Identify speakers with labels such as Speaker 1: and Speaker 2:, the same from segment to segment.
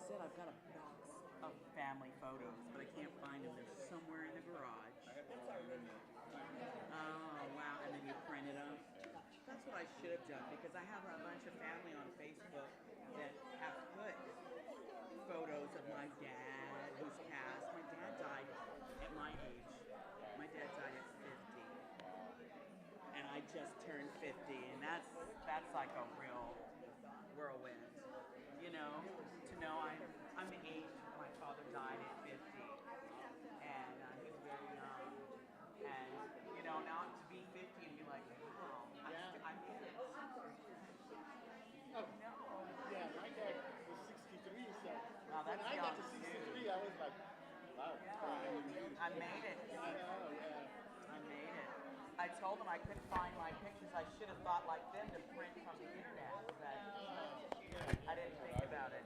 Speaker 1: said, I've got a box of family photos, but I can't find them. They're somewhere in the garage. Oh, wow. And then you printed them. That's what I should have done, because I have a bunch of family on Facebook that have put photos of my dad who's passed. My dad died at my age. My dad died at 50. And I just turned 50, and that's like a real whirlwind. You know, to know I'm the age my father died at 50, and he was very young. And you know, now to be 50 and be like, wow, I made it.
Speaker 2: Oh, no. Yeah, my dad was 63, so
Speaker 1: when
Speaker 2: I got to 63, I was like, wow.
Speaker 1: Yeah. I made it.
Speaker 2: I know, yeah.
Speaker 1: I made it. I told them I couldn't find my pictures. I should have thought like them to print from the internet, but I didn't think about it.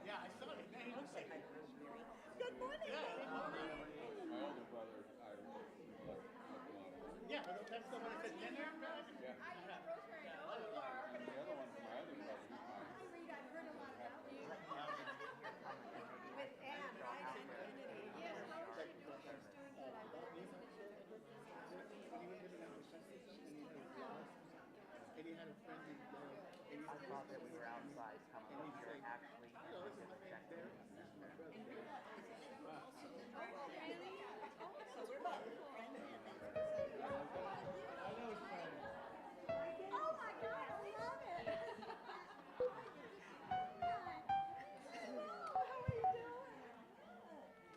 Speaker 2: Yeah, I saw it. Man, he looks like
Speaker 3: Good morning.
Speaker 2: Yeah,
Speaker 3: Good morning.
Speaker 4: My older brother,
Speaker 2: yeah, but that's the one that said dinner.
Speaker 4: Yeah. The other one from my other brother, he's mine.
Speaker 3: Hi, Reed. I've heard a lot about you. With Anne, right? And Kennedy. Yes, how is she doing? She's doing good. I love you.
Speaker 2: And he had a friend who
Speaker 1: I thought that we were outside coming over here actually.
Speaker 2: hello, this is my man there. This is my brother.
Speaker 3: So we're about friends.
Speaker 2: I know it's funny.
Speaker 3: Oh my God, I love it. Hello, how are you doing?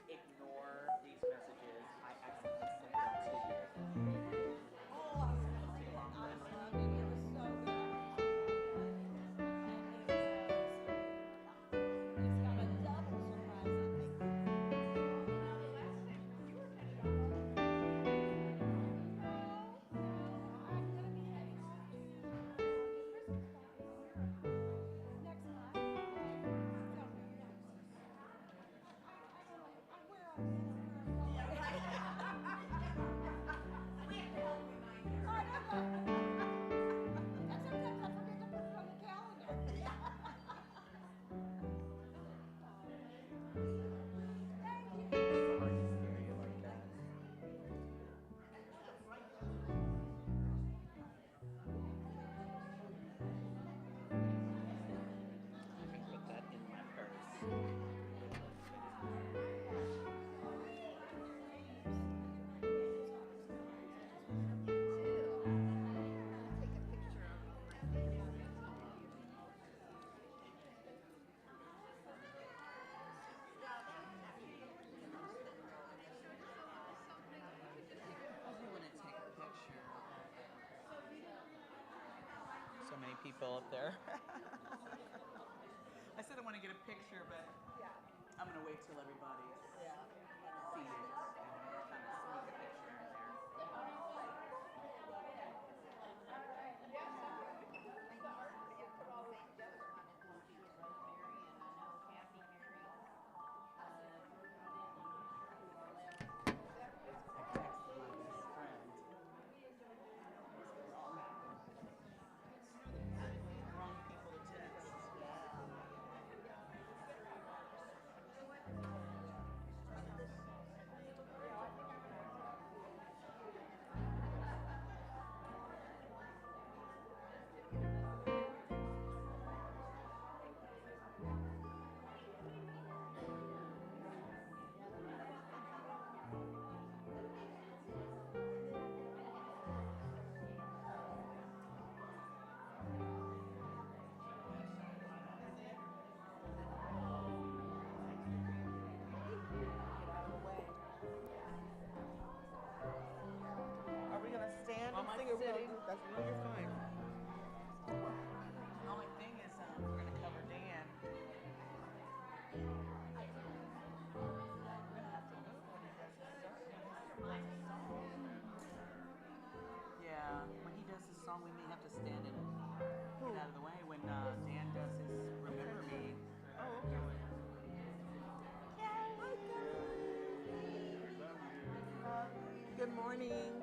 Speaker 1: Ignore these messages. I accidentally sent them to you.
Speaker 3: Oh, I was going to say that. I loved it. It was so good. It's got a double surprise, I think.
Speaker 1: Put that in my purse. So many people up there. I said I want to get a picture, but I'm going to wait till everybody's seated and kind of sneak a picture in there.
Speaker 5: Are we gonna stand
Speaker 1: Am
Speaker 5: and
Speaker 1: I
Speaker 5: sing or
Speaker 1: sitting?
Speaker 5: That's no, you're fine.
Speaker 1: The only thing is we're going to cover Dan. Yeah, when he does his song, we may have to stand and get out of the way. When Dan does his Remember Me.
Speaker 5: Oh, okay. Good morning.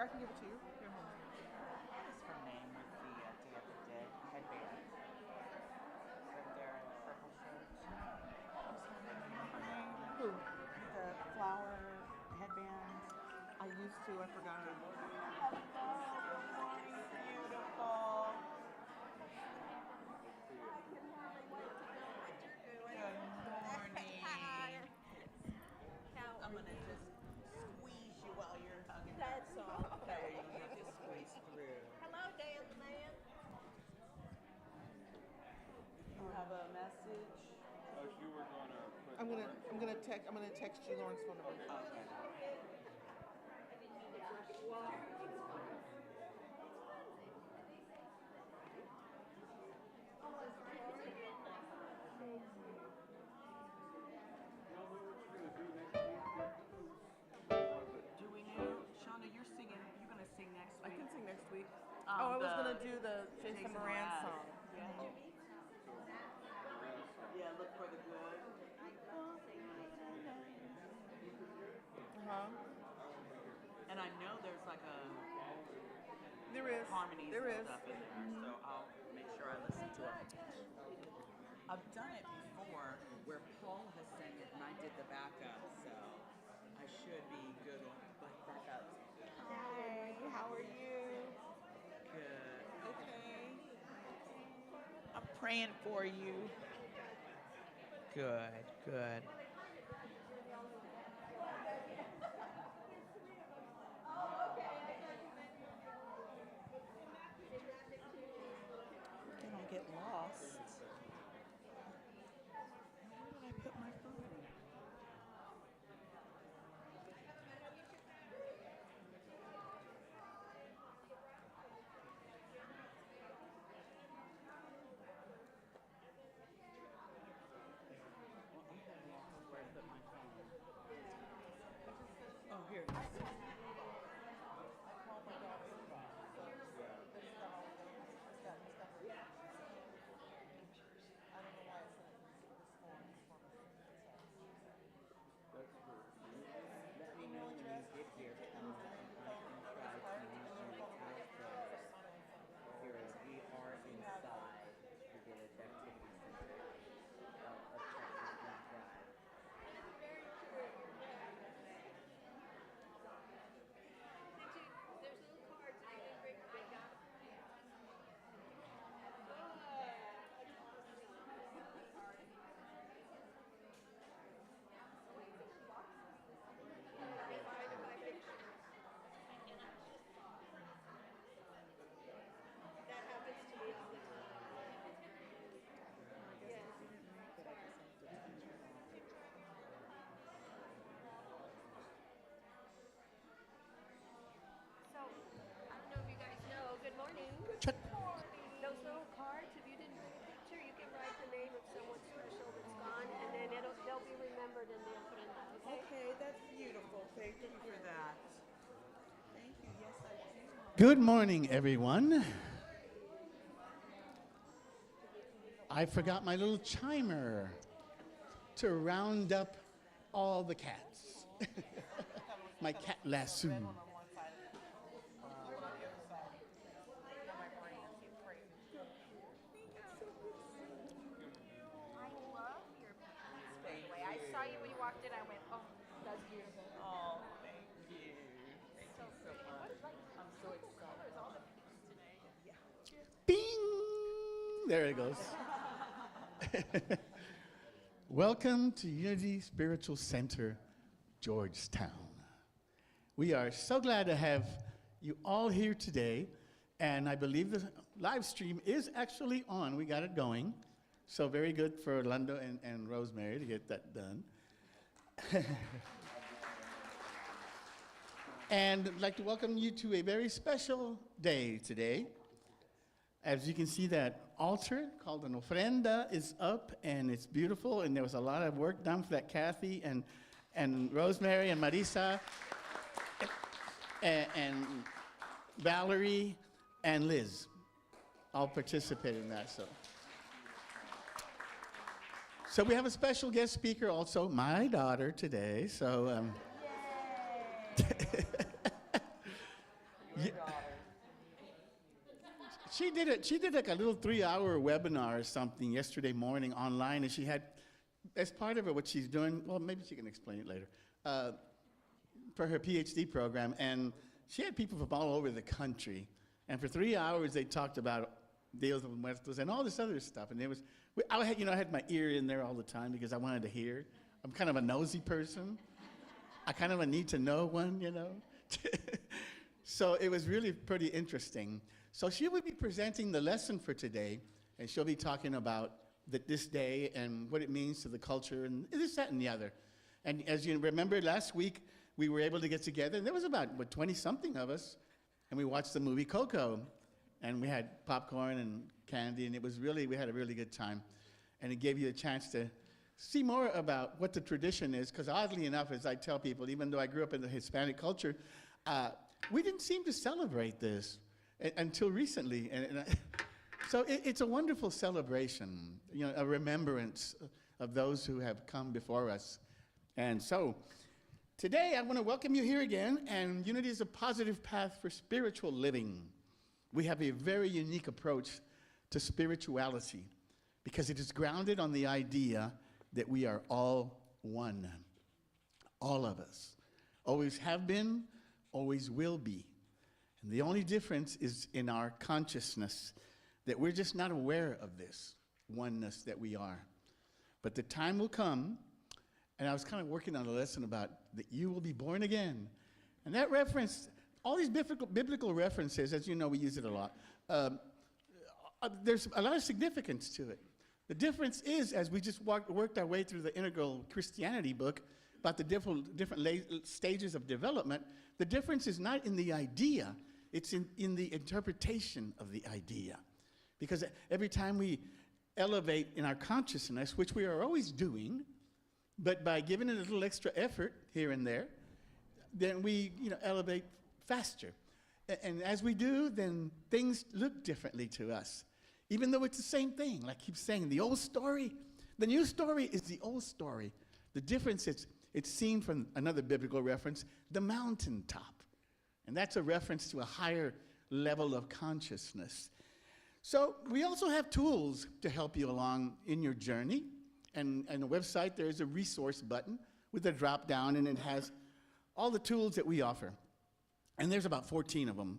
Speaker 5: I can give it to you. Here, hold on.
Speaker 1: What is her name with the Day of the Dead headband? Right there in the purple shirt. Her name?
Speaker 5: Who?
Speaker 1: The flower headband.
Speaker 5: I used to. I forgot her.
Speaker 1: Beautiful. I'm gonna just squeeze you while you're hugging.
Speaker 3: That's all.
Speaker 1: That way you don't have to squeeze through.
Speaker 3: Hello, Dan the man.
Speaker 1: You have a message?
Speaker 4: Oh, you were gonna put.
Speaker 5: I'm gonna text you Lauren's phone number.
Speaker 1: Okay. Do we know, Shauna? You're singing. You're gonna sing next
Speaker 5: I
Speaker 1: week.
Speaker 5: can sing next week. I was gonna
Speaker 1: the
Speaker 5: do the Jason Moran song.
Speaker 1: Yeah. Yeah. Look for the good. And I know there's like a
Speaker 5: There is.
Speaker 1: harmonies
Speaker 5: There
Speaker 1: and
Speaker 5: is.
Speaker 1: stuff in there, so I'll make sure I listen to it. I've done it before where Paul has sang it and I did the backup, so I should be good on backup.
Speaker 5: Hi, how are you?
Speaker 1: Good. Okay. I'm praying for you. Good, good. They don't get lost. Where did I put my phone? Where I put my phone. Oh, here it is. Let me know when you get here, and I can try to use your telephone. Here, we are inside the Village Activity Center of Texas Beach Drive.
Speaker 3: There's little cards that you can bring up. That happens to me all the time. So, I don't know if you guys know. Good morning.
Speaker 2: Check.
Speaker 3: Those little cards, if you didn't bring a picture, you can write the name of someone special that's gone, and then they'll be remembered and they'll put in that, okay?
Speaker 1: Okay, that's beautiful. Thank you for that. Thank you. Yes, I do.
Speaker 2: Good morning, everyone. I forgot my little chimer to round up all the cats. My cat lasso.
Speaker 5: On one side. One on the other side. Now my brain is crazy.
Speaker 3: I love your pants, by the way. I saw you when you walked in. I went, oh, that's beautiful.
Speaker 1: Oh, thank you. Thank
Speaker 3: So
Speaker 1: you so
Speaker 3: pretty.
Speaker 1: much. I'm so excited.
Speaker 3: Colors, all the pieces today.
Speaker 2: Bing! There it goes. Welcome to Unity Spiritual Center, Georgetown. We are so glad to have you all here today, and I believe the live stream is actually on. We got it going, so very good for Orlando and Rosemary to get that done. And I'd like to welcome you to a very special day today. As you can see, that altar called an ofrenda is up, and it's beautiful, and there was a lot of work done for that. Kathy and Rosemary and Marisa and Valerie and Liz all participated in that. So we have a special guest speaker also, my daughter today. So Yeah. She did like a little 3-hour webinar or something yesterday morning online, and she had, as part of it, what she's doing, well, maybe she can explain it later, for her PhD program, and she had people from all over the country, and for 3 hours they talked about Dios de Muertos and all this other stuff, and it was, I had my ear in there all the time because I wanted to hear. I'm kind of a nosy person. I kind of a need to know one, So it was really pretty interesting. So she will be presenting the lesson for today, and she'll be talking about this day and what it means to the culture and this, that, and the other. And as you remember, last week we were able to get together, and there was about 20-something of us, and we watched the movie Coco, and we had popcorn and candy, and we had a really good time. And it gave you a chance to see more about what the tradition is, because oddly enough, as I tell people, even though I grew up in the Hispanic culture, we didn't seem to celebrate this until recently. So it's a wonderful celebration, a remembrance of those who have come before us. And so today I want to welcome you here again, and Unity is a positive path for spiritual living. We have a very unique approach to spirituality because it is grounded on the idea that we are all one. All of us. Always have been, always will be. And the only difference is in our consciousness, that we're just not aware of this oneness that we are. But the time will come, and I was kind of working on a lesson about that you will be born again. And that reference, all these biblical references, as you know, we use it a lot. There's a lot of significance to it. The difference is, as we just worked our way through the Integral Christianity book about the different stages of development, the difference is not in the idea, it's in the interpretation of the idea. Because every time we elevate in our consciousness, which we are always doing, but by giving it a little extra effort here and there, then we elevate faster. And as we do, then things look differently to us. Even though it's the same thing, like I keep saying, the old story, the new story is the old story. The difference is it's seen from another biblical reference, the mountaintop. And that's a reference to a higher level of consciousness. So we also have tools to help you along in your journey. And on the website, there's a resource button with a drop down, and it has all the tools that we offer. And there's about 14 of them.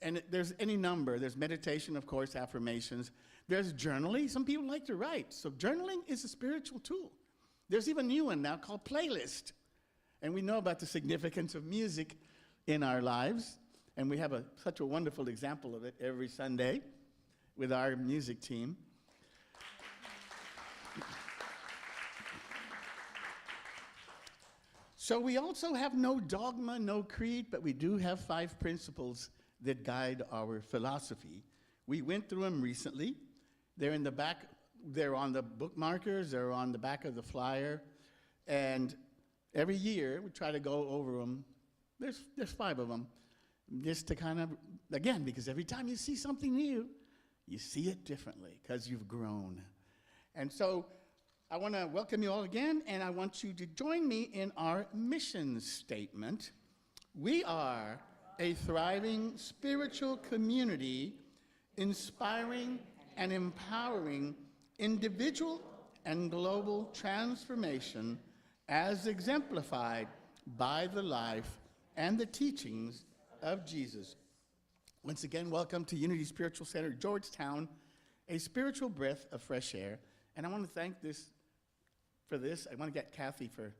Speaker 2: And there's any number. There's meditation, of course, affirmations. There's journaling. Some people like to write. So journaling is a spiritual tool. There's even a new one now called playlist. And we know about the significance of music in our lives. And we have such a wonderful example of it every Sunday with our music team. So we also have no dogma, no creed, but we do have 5 principles that guide our philosophy. We went through them recently. They're in the back, they're on the bookmarkers, they're on the back of the flyer. And every year we try to go over them. There's 5 of them, just to kind of, again, because every time you see something new, you see it differently because you've grown. And so I want to welcome you all again, and I want you to join me in our mission statement. We are a thriving spiritual community, inspiring and empowering individual and global transformation as exemplified by the life and the teachings of Jesus. Once again, welcome to Unity Spiritual Center, Georgetown, a spiritual breath of fresh air. And I want to thank for this. I want to get Kathy for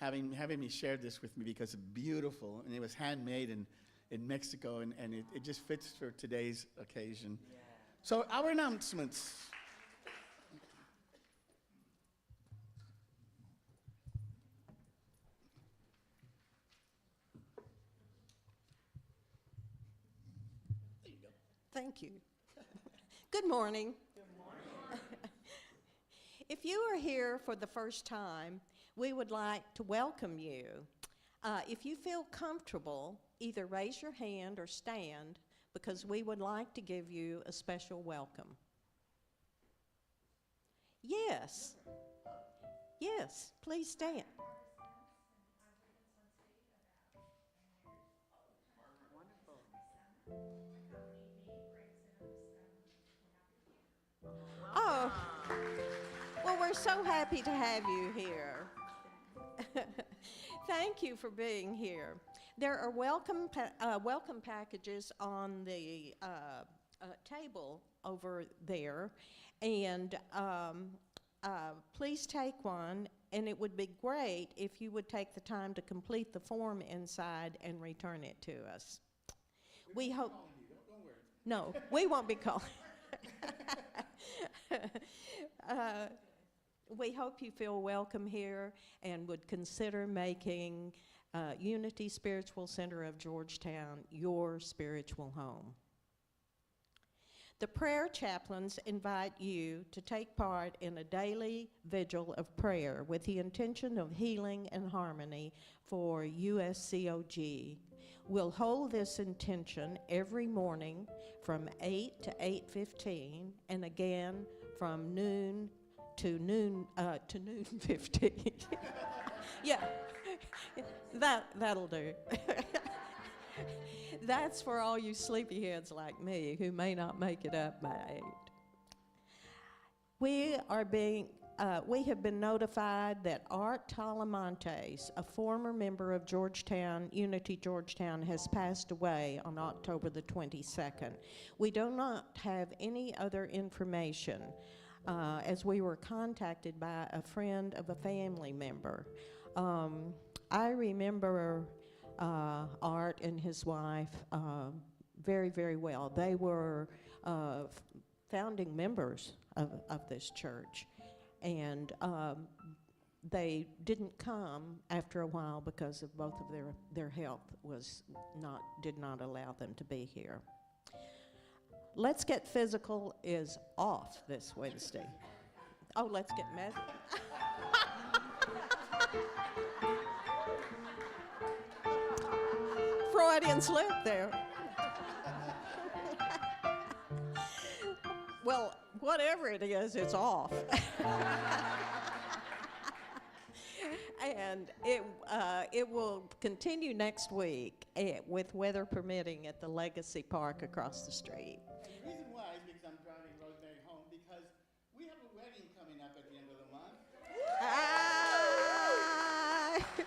Speaker 2: having me share this with me because it's beautiful, and it was handmade in Mexico, and it just fits for today's occasion. Yeah. So our announcements. There you go.
Speaker 6: Thank you. Good morning.
Speaker 5: Good morning.
Speaker 6: If you are here for the first time, we would like to welcome you. If you feel comfortable, either raise your hand or stand, because we would like to give you a special welcome. Yes. Yes, please stand. Oh, well, we're so happy to have you here. Thank you for being here. There are welcome packages on the table over there, and please take one. And it would be great if you would take the time to complete the form inside and return it to us. We hope.
Speaker 2: Don't worry.
Speaker 6: No, we won't be calling. We hope you feel welcome here and would consider making Unity Spiritual Center of Georgetown your spiritual home. The prayer chaplains invite you to take part in a daily vigil of prayer with the intention of healing and harmony for USCOG. We'll hold this intention every morning from 8 to 8:15, and again from noon to noon 15. Yeah, that'll do. That's for all you sleepyheads like me who may not make it up by 8. We have been notified that Art Talamantes, a former member of Unity Georgetown, has passed away on October the 22nd. We do not have any other information, as we were contacted by a friend of a family member. I remember Art and his wife very, very well. They were founding members of this church, and they didn't come after a while because of both of their health did not allow them to be here. Let's Get Physical is off this Wednesday. Oh, Let's Get Messy. Freudian slip there. Well, whatever it is, it's off. And it will continue next week with weather permitting at the Legacy Park across the street.
Speaker 2: And the reason why is because I'm driving Rosemary home because we have a wedding coming up at the end of the month. She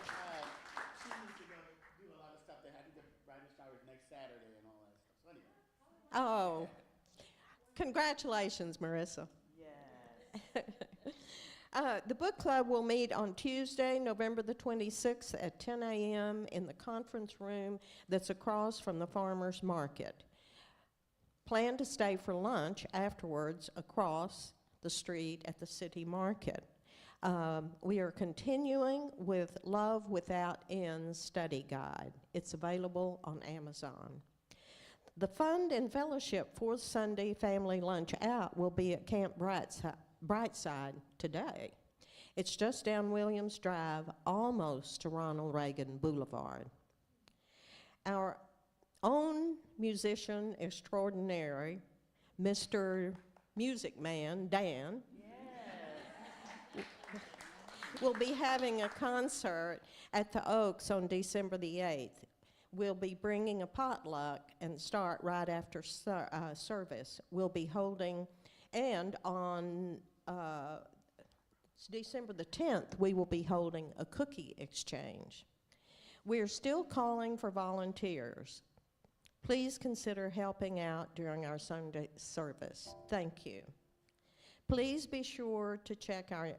Speaker 2: needs to go do a lot of stuff. They're having the bridal showers next Saturday and all that stuff. So anyway.
Speaker 6: Oh, congratulations, Marissa.
Speaker 1: Yes.
Speaker 6: The book club will meet on Tuesday, November the 26th at 10 a.m. in the conference room that's across from the farmer's market. Plan to stay for lunch afterwards across the street at the city market. We are continuing with Love Without Ends study guide. It's available on Amazon. The Fund and Fellowship Fourth Sunday Family Lunch Out will be at Camp Brightside today. It's just down Williams Drive, almost to Ronald Reagan Boulevard. Our own musician extraordinary, Mr. Music Man, Dan, will be having a concert at the Oaks on December the 8th. We'll be bringing a potluck and start right after service. We'll be holding, and on December the 10th, we will be holding a cookie exchange. We're still calling for volunteers. Please consider helping out during our Sunday service. Thank you. Please be sure to check our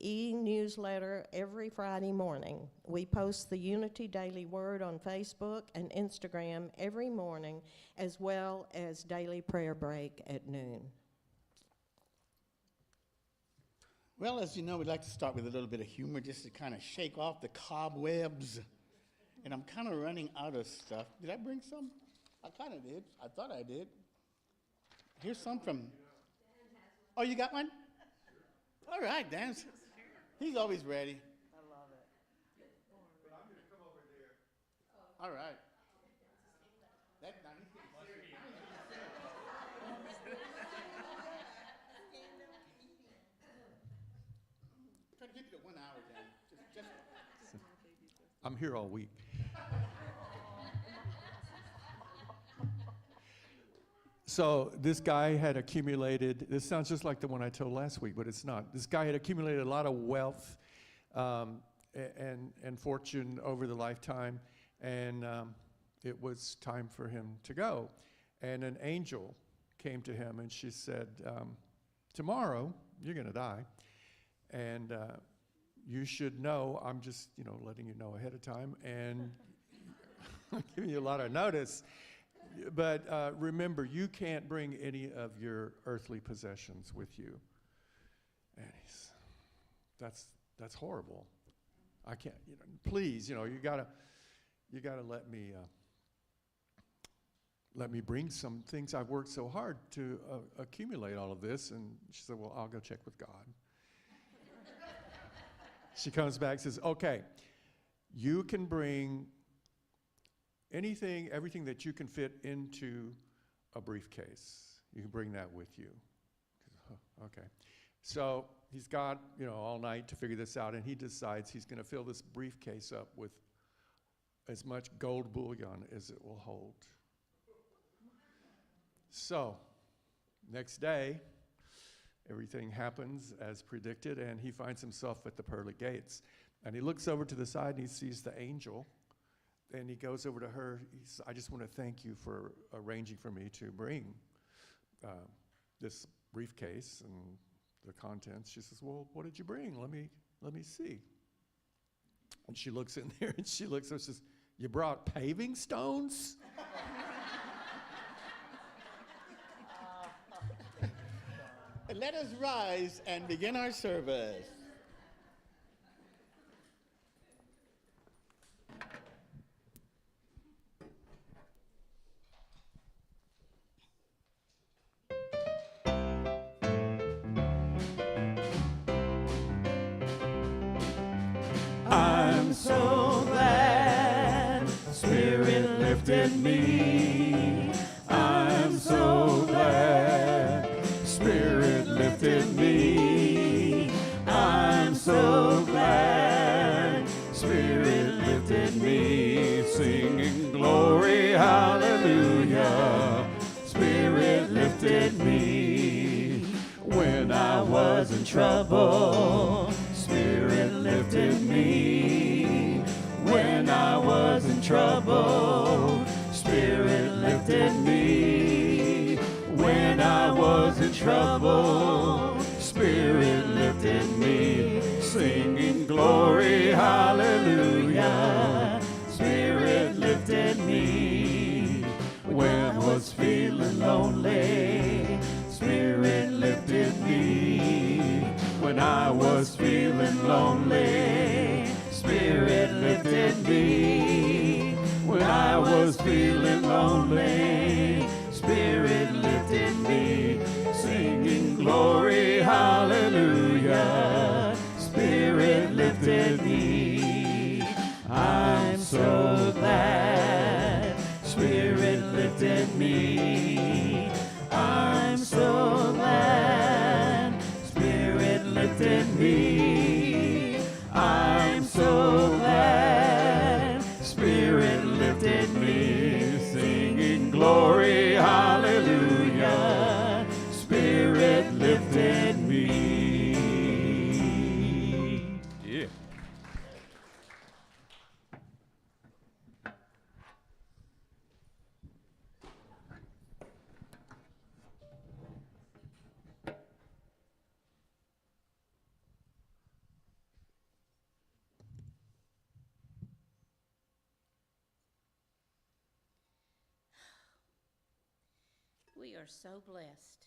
Speaker 6: e-newsletter every Friday morning. We post the Unity Daily Word on Facebook and Instagram every morning, as well as daily prayer break at noon.
Speaker 2: Well, as you know, we'd like to start with a little bit of humor just to kind of shake off the cobwebs. And I'm kind of running out of stuff. Did I bring some? I kind of did. I thought I did. Here's some from... Oh, you got one? All right, Dan. He's always ready.
Speaker 1: I love it.
Speaker 4: But I'm gonna come over there.
Speaker 2: All right. Now he's getting serious. Try to keep it at 1 hour, Dan. Just
Speaker 4: I'm here all week. So this guy had accumulated, this sounds just like the one I told last week, but it's not. This guy had accumulated a lot of wealth and fortune over the lifetime, and it was time for him to go. And an angel came to him, and she said, tomorrow you're going to die, and you should know, I'm just, letting you know ahead of time, and I'm giving you a lot of notice. But remember, you can't bring any of your earthly possessions with you. And that's horrible. I can't, please, you gotta let me bring some things. I've worked so hard to accumulate all of this. And she said, well, I'll go check with God. She comes back and says, okay, you can bring anything, everything that you can fit into a briefcase. You can bring that with you. Okay. So he's got, all night to figure this out, and he decides he's going to fill this briefcase up with as much gold bullion as it will hold. So next day, everything happens as predicted, and he finds himself at the pearly gates. And he looks over to the side, and he sees the angel. And he goes over to her. He says, I just want to thank you for arranging for me to bring this briefcase and the contents. She says, well, what did you bring? Let me see. And she looks in there, and she looks and says, you brought paving stones?
Speaker 2: Let us rise and begin our service.
Speaker 7: I'm so glad Spirit lifted me. I'm so glad Spirit lifted me. I'm so glad Spirit lifted me. Singing glory, hallelujah. Spirit lifted me. When I was in trouble, Spirit lifted me. When I was in trouble, Spirit lifted me. When I was in trouble, Spirit lifted me. Singing glory, hallelujah. Spirit lifted me. When I was feeling lonely, Spirit lifted me. When I was feeling lonely, Spirit lifted me. When I was feeling lonely, Spirit lifted me. Singing glory, hallelujah. Spirit lifted me. I'm so glad Spirit lifted me. I'm so glad Spirit lifted me. I'm so glad Spirit lifted me. Singing glory, hallelujah. Spirit lifted me. Yeah.
Speaker 8: We are so blessed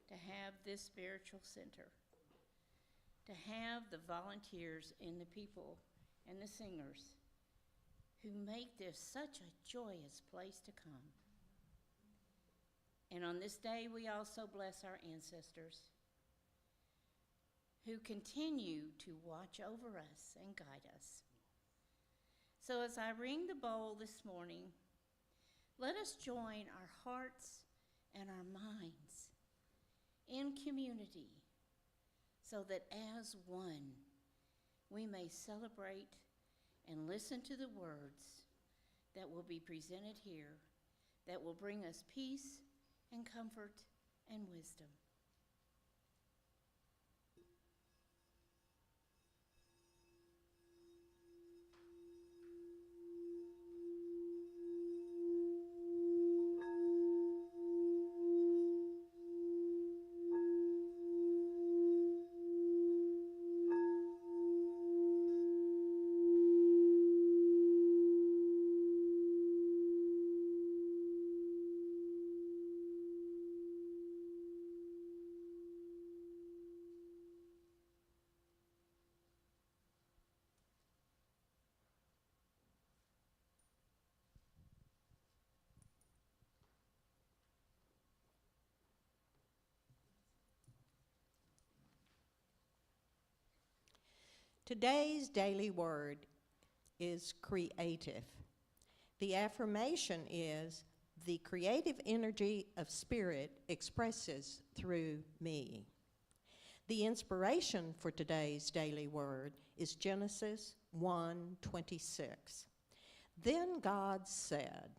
Speaker 8: to have this spiritual center, to have the volunteers and the people and the singers who make this such a joyous place to come. And on this day, we also bless our ancestors who continue to watch over us and guide us. So as I ring the bowl this morning, let us join our hearts and our minds in community so that as one, we may celebrate and listen to the words that will be presented here that will bring us peace and comfort and wisdom.
Speaker 6: Today's daily word is creative. The affirmation is, the creative energy of spirit expresses through me. The inspiration for today's daily word is Genesis 1:26. Then God said,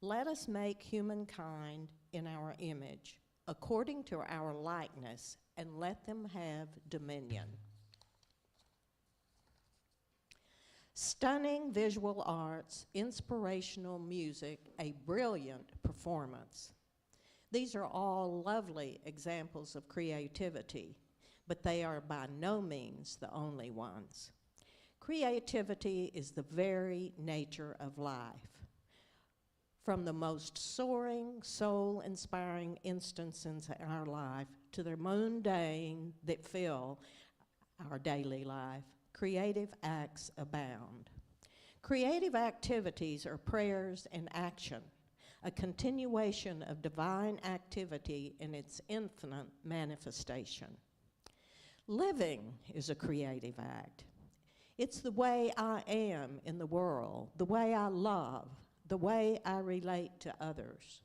Speaker 6: "Let us make humankind in our image, according to our likeness, and let them have dominion." Stunning visual arts, inspirational music, a brilliant performance. These are all lovely examples of creativity, but they are by no means the only ones. Creativity is the very nature of life. From the most soaring, soul-inspiring instances in our life to the mundane that fill our daily life, creative acts abound. Creative activities are prayers in action, a continuation of divine activity in its infinite manifestation. Living is a creative act. It's the way I am in the world, the way I love, the way I relate to others.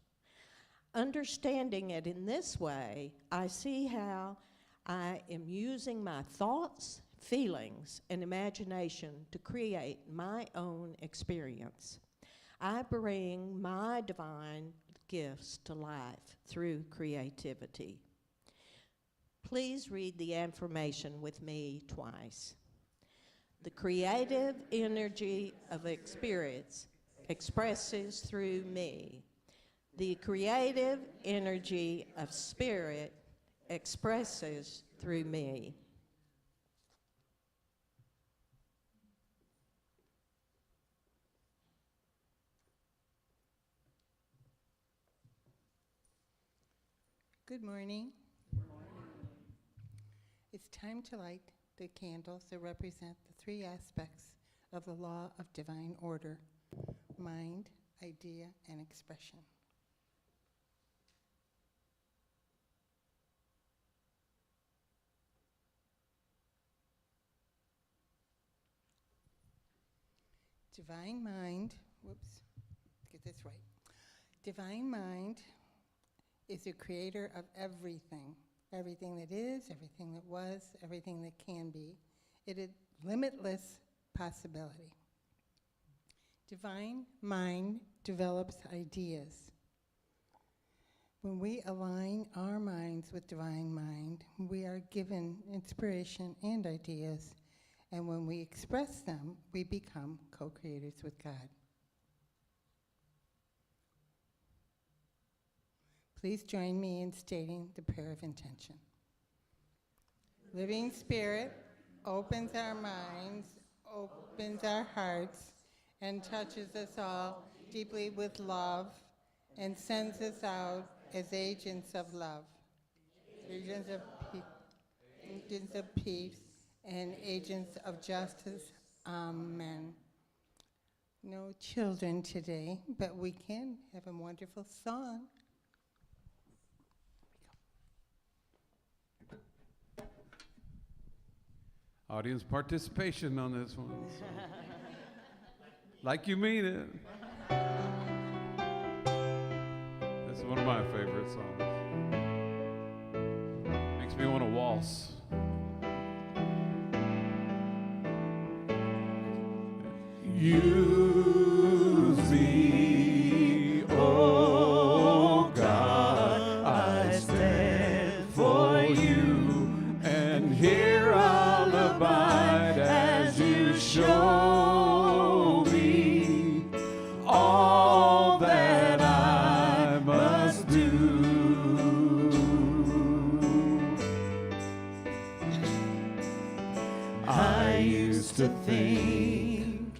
Speaker 6: Understanding it in this way, I see how I am using my thoughts, feelings, and imagination to create my own experience. I bring my divine gifts to life through creativity. Please read the affirmation with me twice. The creative energy of experience expresses through me. The creative energy of spirit expresses through me.
Speaker 9: Good morning. It's time to light the candles that represent the three aspects of the law of divine order: mind, idea, and expression. Divine mind, whoops, get this right. Divine mind is the creator of everything. Everything that is, everything that was, everything that can be. It is limitless possibility. Divine mind develops ideas. When we align our minds with divine mind, we are given inspiration and ideas, and when we express them, we become co-creators with God. Please join me in stating the prayer of intention. Living Spirit opens our minds, opens our hearts, and touches us all deeply with love, and sends us out as agents of love, agents of peace, and agents of justice. Amen. No children today, but we can have a wonderful song.
Speaker 7: Audience participation on this one. Like you mean it. This is one of my favorite songs. Makes me want to waltz. Use me, oh God. all that I must do. I used to think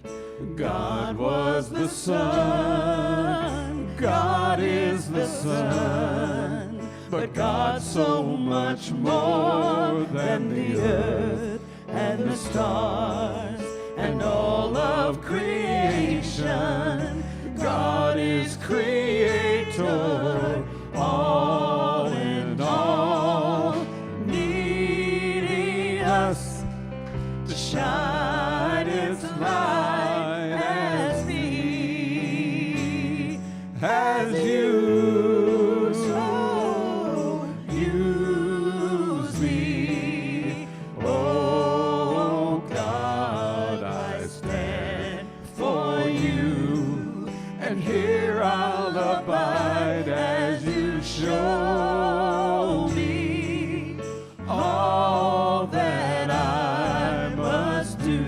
Speaker 7: God was the sun, God is the sun, but God's so much more than the earth and the stars and all of creation. God is creator, all in all, needing us to shine its light as He has used me. Oh God, I stand for you, and here I'll abide as you show me all that I must do.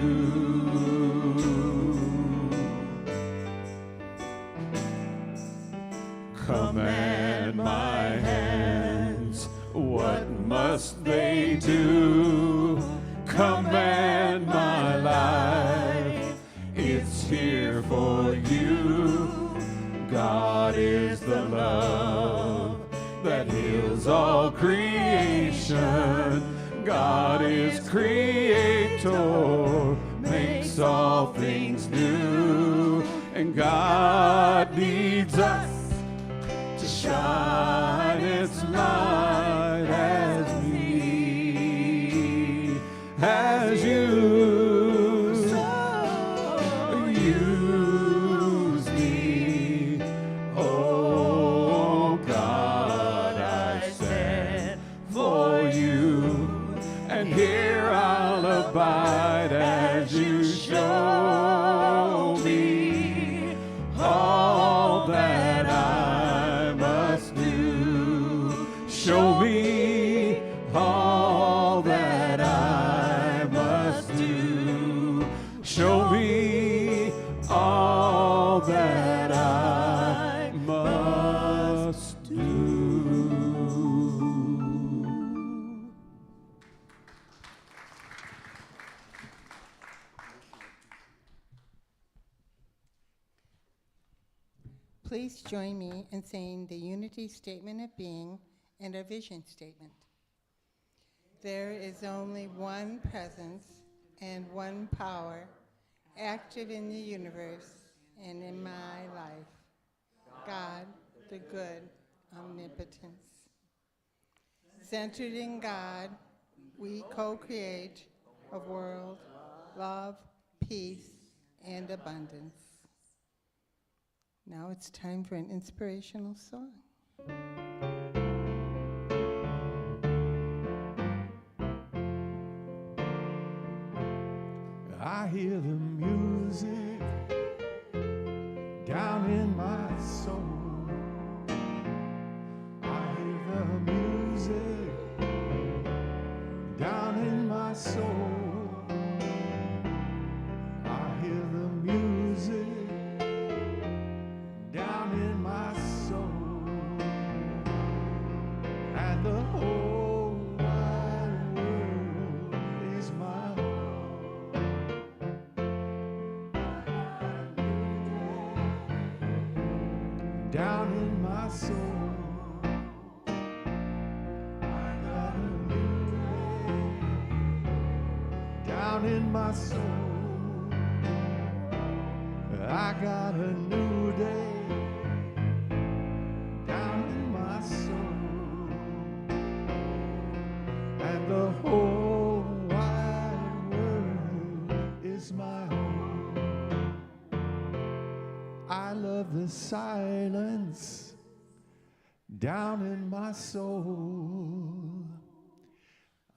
Speaker 7: Command my hands, what must they do? Command my life, it's here for you. God is the love that heals all creation. God is creator, makes all things new. And God needs us to shine its light as He has used me. Oh God, I stand for you, and here I'll abide as you show me all that I must do. Show me all that I must do. Show me all that I must do.
Speaker 9: Please join me in saying the unity statement of being and our vision statement. There is only one presence and one power active in the universe and in my life. God, the good omnipotence. Centered in God, we co-create a world, love, peace, and abundance. Now it's time for an inspirational song.
Speaker 4: I hear the music down in my soul. I hear the music down in my soul. I hear the music down in my soul, and the whole wide world is my home. Down in my soul, I got a new day. Down in my soul, I got a new day. Down in my soul, and the whole wide world is my home. I love the silence down in my soul.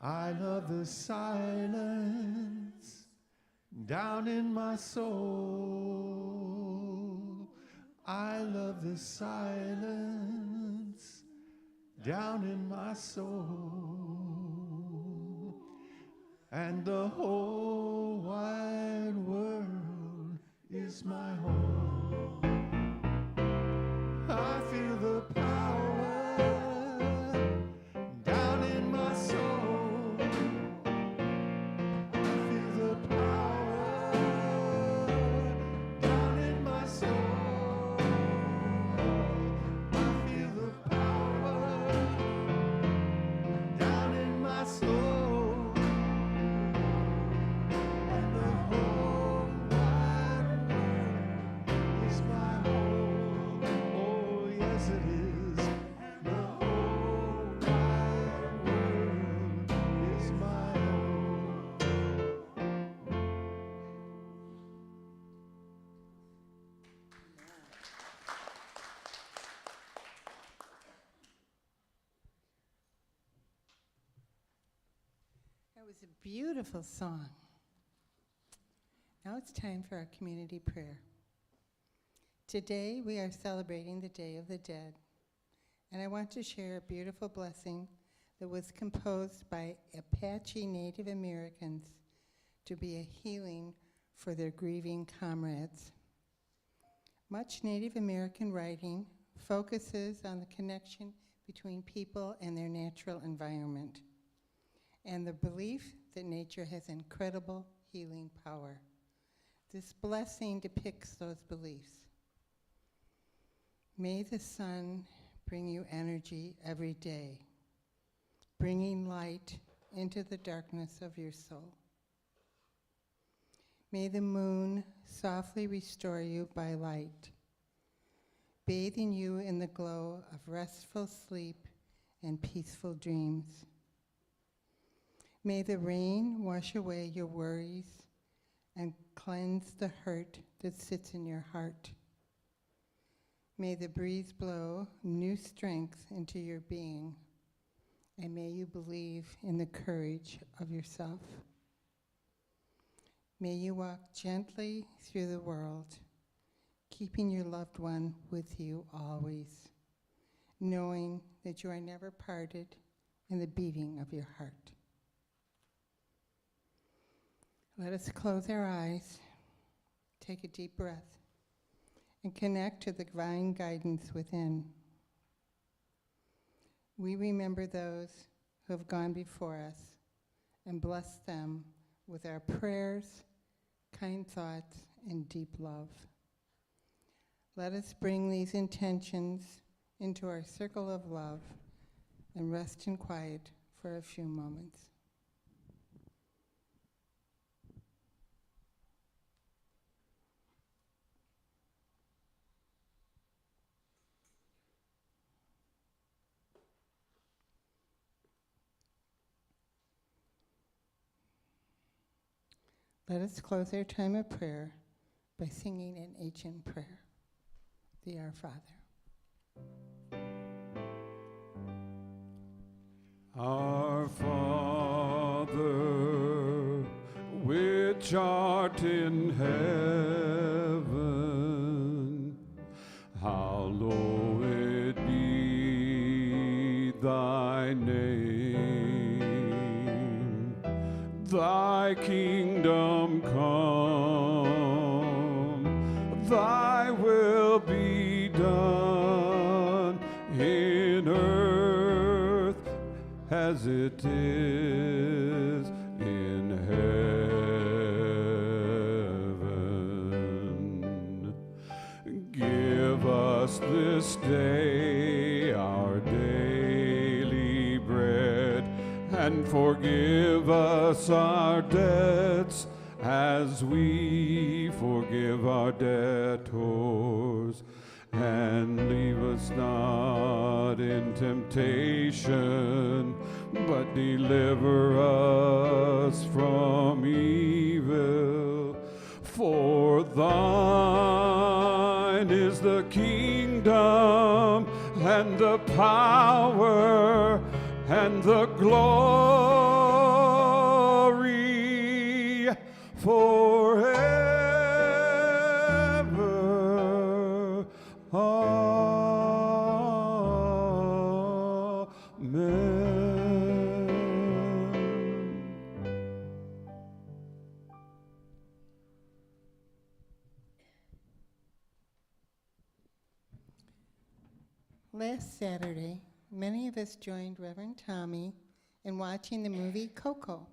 Speaker 4: I love the silence down in my soul. I love the silence down in my soul. And the whole wide world is my home. I feel the power down in my soul. I feel the power down in my soul. I feel the power down in my soul. And the whole wide world is my home. Oh, yes, it is. The whole wide world is my home.
Speaker 9: That was a beautiful song. Now it's time for our community prayer. Today we are celebrating the Day of the Dead, and I want to share a beautiful blessing that was composed by Apache Native Americans to be a healing for their grieving comrades. Much Native American writing focuses on the connection between people and their natural environment, and the belief that nature has incredible healing power. This blessing depicts those beliefs. May the sun bring you energy every day, bringing light into the darkness of your soul. May the moon softly restore you by light, bathing you in the glow of restful sleep and peaceful dreams. May the rain wash away your worries and cleanse the hurt that sits in your heart. May the breeze blow new strength into your being, and may you believe in the courage of yourself. May you walk gently through the world, keeping your loved one with you always, knowing that you are never parted in the beating of your heart. Let us close our eyes, take a deep breath, and connect to the divine guidance within. We remember those who have gone before us and bless them with our prayers, kind thoughts, and deep love. Let us bring these intentions into our circle of love and rest in quiet for a few moments. Let us close our time of prayer by singing an ancient prayer, the Our Father.
Speaker 7: Our Father, which art in heaven, hallowed be thy name. Thy kingdom come, thy will be done in earth as it is in heaven. Give us this day our daily bread, and forgive us our debts as we forgive our debtors. And leave us not in temptation, but deliver us from evil. For thine is the kingdom and the power and the glory forever. Amen.
Speaker 9: Last Saturday, many of us joined Reverend Tommy in watching the movie Coco,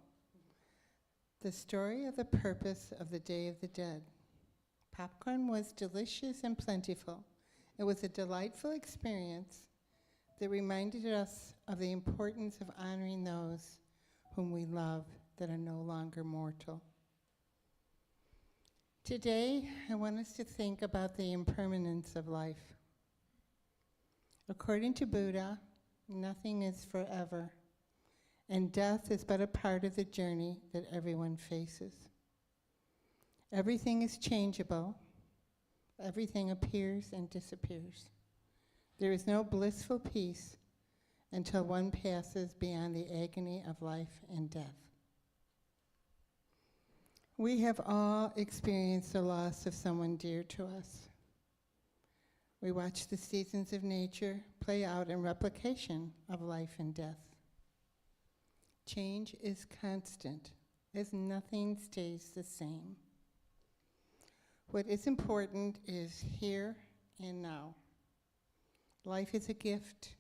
Speaker 9: the story of the purpose of the Day of the Dead. Popcorn was delicious and plentiful. It was a delightful experience that reminded us of the importance of honoring those whom we love that are no longer mortal. Today, I want us to think about the impermanence of life. According to Buddha, nothing is forever, and death is but a part of the journey that everyone faces. Everything is changeable. Everything appears and disappears. There is no blissful peace until one passes beyond the agony of life and death. We have all experienced the loss of someone dear to us. We watch the seasons of nature play out in replication of life and death. Change is constant, as nothing stays the same. What is important is here and now. Life is a gift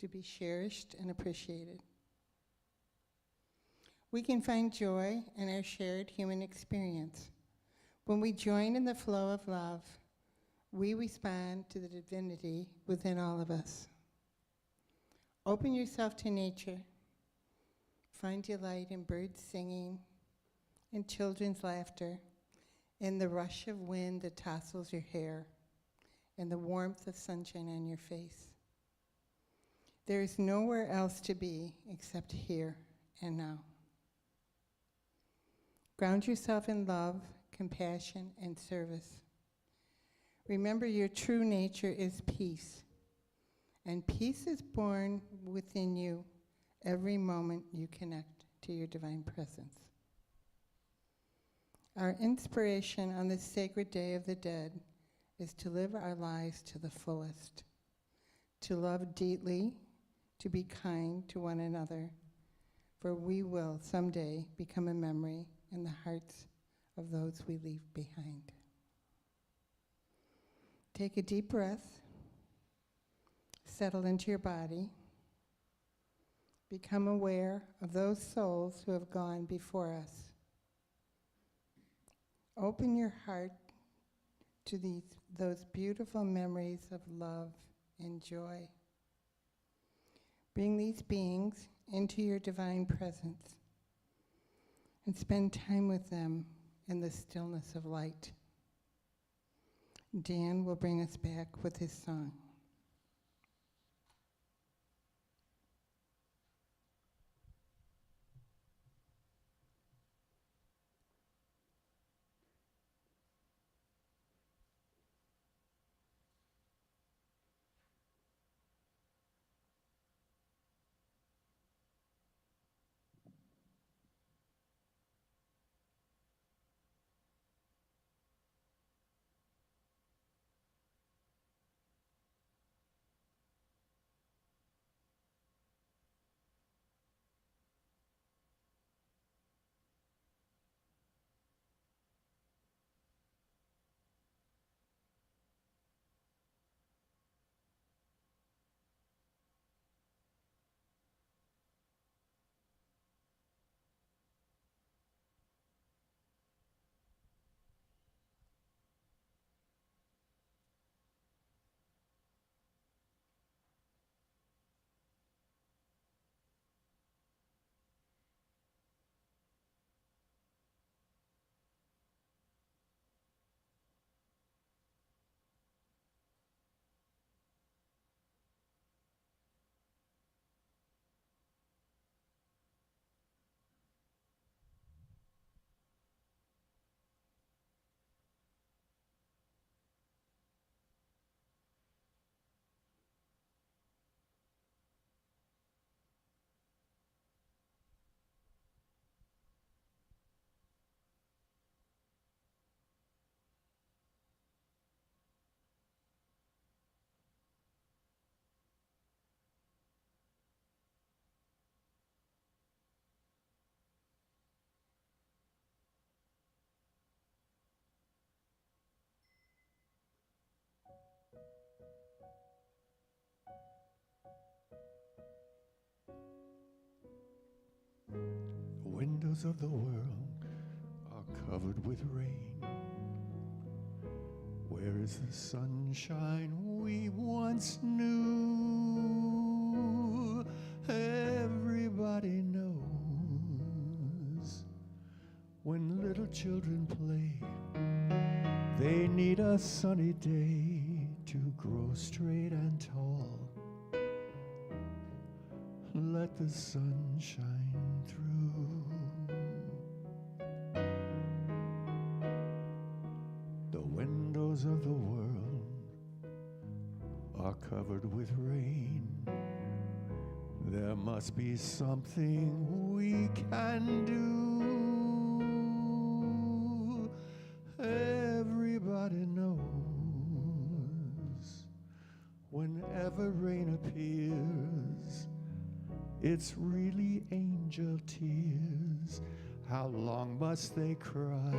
Speaker 9: to be cherished and appreciated. We can find joy in our shared human experience. When we join in the flow of love, we respond to the divinity within all of us. Open yourself to nature. Find delight in birds singing, in children's laughter, in the rush of wind that tousles your hair, in the warmth of sunshine on your face. There is nowhere else to be except here and now. Ground yourself in love, compassion, and service. Remember, your true nature is peace, and peace is born within you every moment you connect to your divine presence. Our inspiration on this sacred Day of the Dead is to live our lives to the fullest, to love deeply, to be kind to one another, for we will someday become a memory in the hearts of those we leave behind. Take a deep breath, settle into your body, become aware of those souls who have gone before us. Open your heart to those beautiful memories of love and joy. Bring these beings into your divine presence and spend time with them in the stillness of light. Dan will bring us back with his song.
Speaker 7: windows of the world are covered with rain. Where is the sunshine we once knew? Everybody knows when little children play, they need a sunny day to grow straight and tall. Let the sun shine through. The windows of the world are covered with rain. There must be something we can do. Everybody knows whenever rain appears, it's really angel tears. How long must they cry?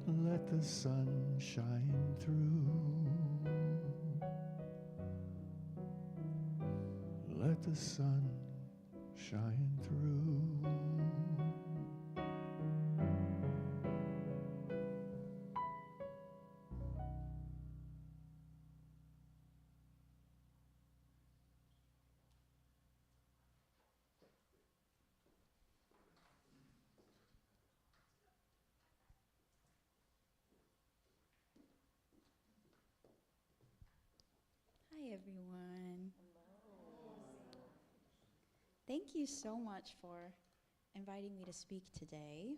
Speaker 7: Let the sun shine through. Let the sun shine through.
Speaker 10: Hi, everyone. Thank you so much for inviting me to speak today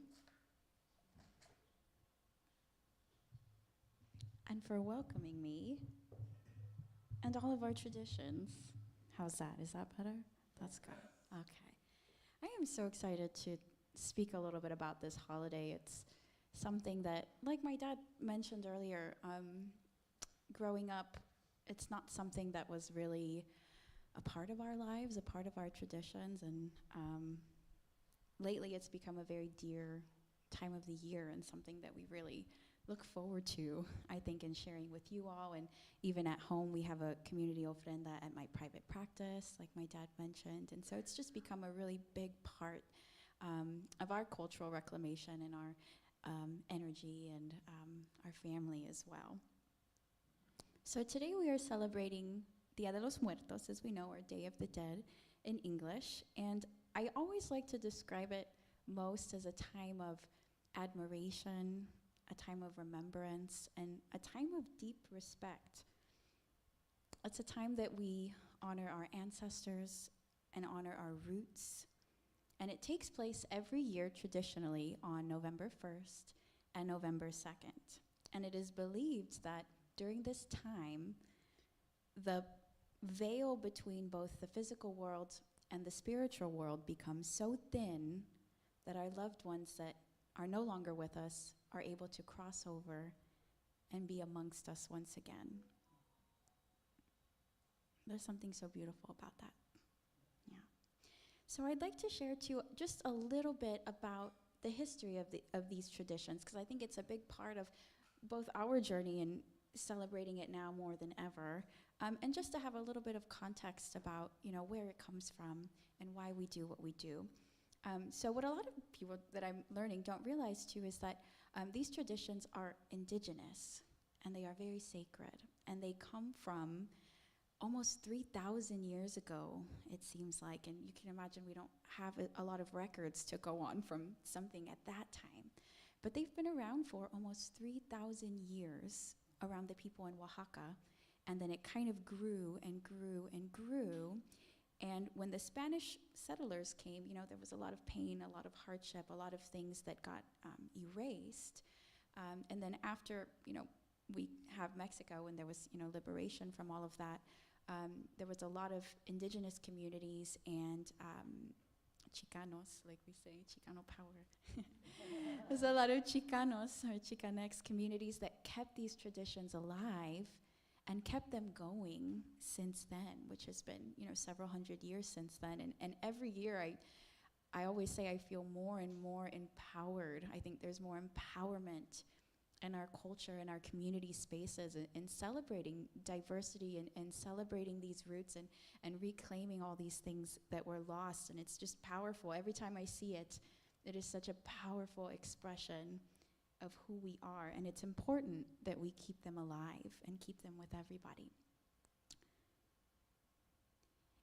Speaker 10: and for welcoming me and all of our traditions. How's that? Is that better? That's good. Okay. I am so excited to speak a little bit about this holiday. It's something that, like my dad mentioned earlier, growing up, it's not something that was really a part of our lives, a part of our traditions, and lately it's become a very dear time of the year and something that we really look forward to, I think, in sharing with you all. And even at home, we have a community ofrenda at my private practice, like my dad mentioned, and so it's just become a really big part of our cultural reclamation and our energy and our family as well. So today we are celebrating Dia de los Muertos, as we know, or Day of the Dead in English. And I always like to describe it most as a time of admiration, a time of remembrance, and a time of deep respect. It's a time that we honor our ancestors and honor our roots. And it takes place every year traditionally on November 1st and November 2nd. And it is believed that during this time, the veil between both the physical world and the spiritual world becomes so thin that our loved ones that are no longer with us are able to cross over and be amongst us once again. There's something so beautiful about that. Yeah. So I'd like to share too just a little bit about the history of these traditions, because I think it's a big part of both our journey in celebrating it now more than ever, and just to have a little bit of context about, you know, where it comes from and why we do what we do. So what a lot of people that I'm learning don't realize too is that these traditions are indigenous and they are very sacred, and they come from almost 3,000 years ago, it seems like, and you can imagine we don't have a lot of records to go on from something at that time. But they've been around for almost 3,000 years around the people in Oaxaca, and then it kind of grew and grew and grew. And when the Spanish settlers came, you know, there was a lot of pain, a lot of hardship, a lot of things that got erased. And then after, you know, we have Mexico, and there was, you know, liberation from all of that. There was a lot of indigenous communities and Chicanos, like we say, Chicano power. There's a lot of Chicanos or Chicanx communities that kept these traditions alive and kept them going since then, which has been, you know, several hundred years since then. And every year I always say I feel more and more empowered. I think there's more empowerment and our culture and our community spaces, and celebrating diversity, and celebrating these roots, and reclaiming all these things that were lost. And it's just powerful. Every time I see it, it is such a powerful expression of who we are, and it's important that we keep them alive and keep them with everybody.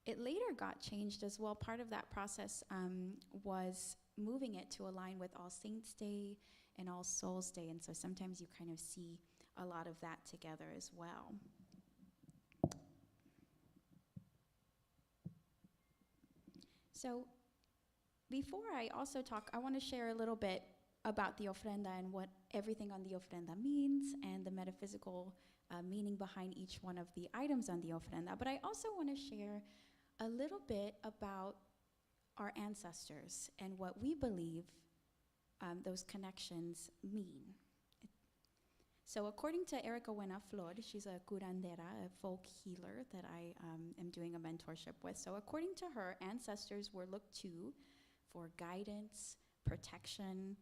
Speaker 10: It later got changed as well. Part of that process was moving it to align with All Saints' Day and All Souls' Day, and so sometimes you kind of see a lot of that together as well. So before I also talk, I want to share a little bit about the ofrenda and what everything on the ofrenda means, and the metaphysical meaning behind each one of the items on the ofrenda. But I also want to share a little bit about our ancestors and what we believe those connections mean. So according to Erica Buenaflor, she's a curandera, a folk healer that I am doing a mentorship with. So according to her, ancestors were looked to for guidance, protection,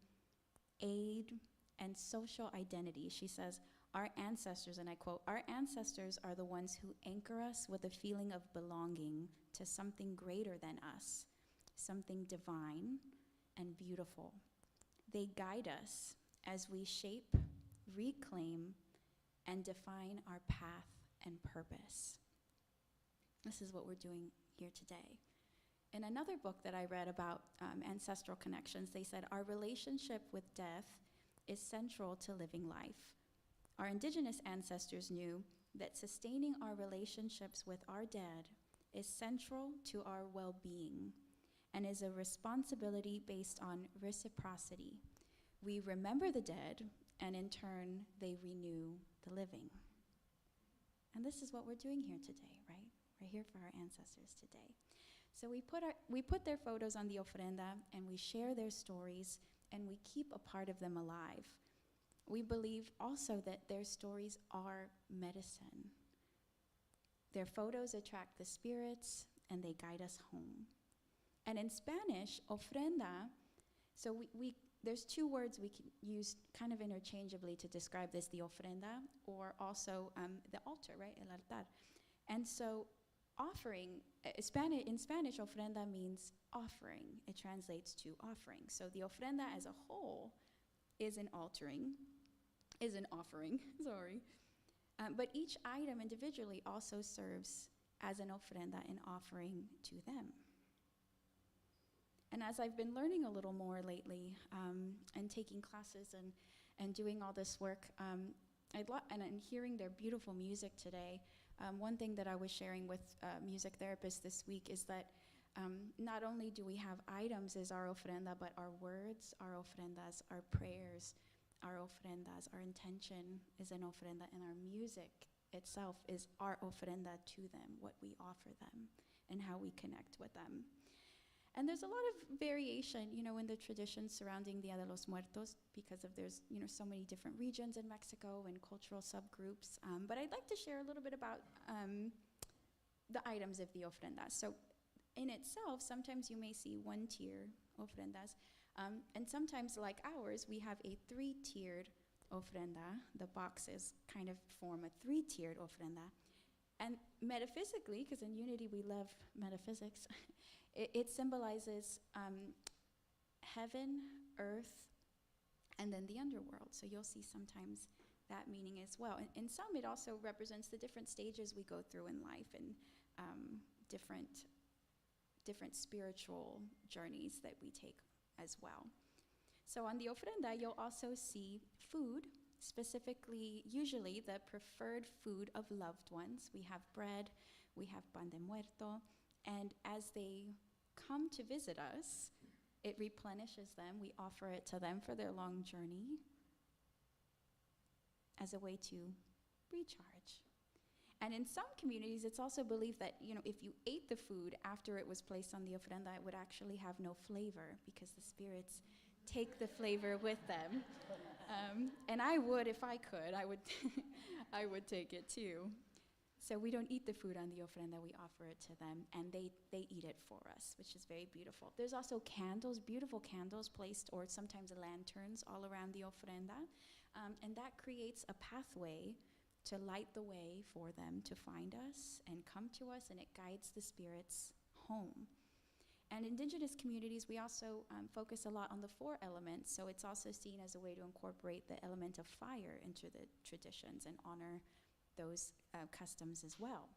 Speaker 10: aid, and social identity. She says, our ancestors, and I quote, "Our ancestors are the ones who anchor us with a feeling of belonging to something greater than us, something divine and beautiful. They guide us as we shape, reclaim, and define our path and purpose." This is what we're doing here today. In another book that I read about ancestral connections, they said, our relationship with death is central to living life. Our indigenous ancestors knew that sustaining our relationships with our dead is central to our well-being and is a responsibility based on reciprocity. We remember the dead, and in turn, they renew the living. And this is what we're doing here today, right? We're here for our ancestors today. So we put their photos on the ofrenda, and we share their stories, and we keep a part of them alive. We believe also that their stories are medicine. Their photos attract the spirits, and they guide us home. And in Spanish, ofrenda, so there's two words we can use kind of interchangeably to describe this, the ofrenda, or also the altar, right, el altar. And so offering, in Spanish, ofrenda means offering. It translates to offering. So the ofrenda as a whole is an offering, sorry. But each item individually also serves as an ofrenda, an offering to them. And as I've been learning a little more lately, and taking classes and doing all this work, and hearing their beautiful music today, one thing that I was sharing with music therapists this week is that not only do we have items as our ofrenda, but our words, our ofrendas, our prayers, our ofrendas, our intention is an ofrenda, and our music itself is our ofrenda to them, what we offer them, and how we connect with them. And there's a lot of variation, in the traditions surrounding Dia de los Muertos, because there's, so many different regions in Mexico and cultural subgroups. But I'd like to share a little bit about the items of the ofrendas. So in itself, sometimes you may see one-tier ofrendas, and sometimes, like ours, we have a three-tiered ofrenda. The boxes kind of form a three-tiered ofrenda. And metaphysically, because in Unity we love metaphysics, it symbolizes heaven, earth, and then the underworld. So you'll see sometimes that meaning as well. And in some, it also represents the different stages we go through in life, and different spiritual journeys that we take as well. So on the ofrenda, you'll also see food, specifically, usually the preferred food of loved ones. We have bread, we have pan de muerto, and as they come to visit us, it replenishes them. We offer it to them for their long journey as a way to recharge. And in some communities, it's also believed that, if you ate the food after it was placed on the ofrenda, it would actually have no flavor, because the spirits take the flavor with them. And I would, if I could, I would take it too. So we don't eat the food on the ofrenda, we offer it to them, and they eat it for us, which is very beautiful. There's also candles, beautiful candles placed, or sometimes lanterns all around the ofrenda. And that creates a pathway to light the way for them to find us and come to us, and it guides the spirits home. And indigenous communities, we also focus a lot on the 4 elements, so it's also seen as a way to incorporate the element of fire into the traditions and honor those customs as well.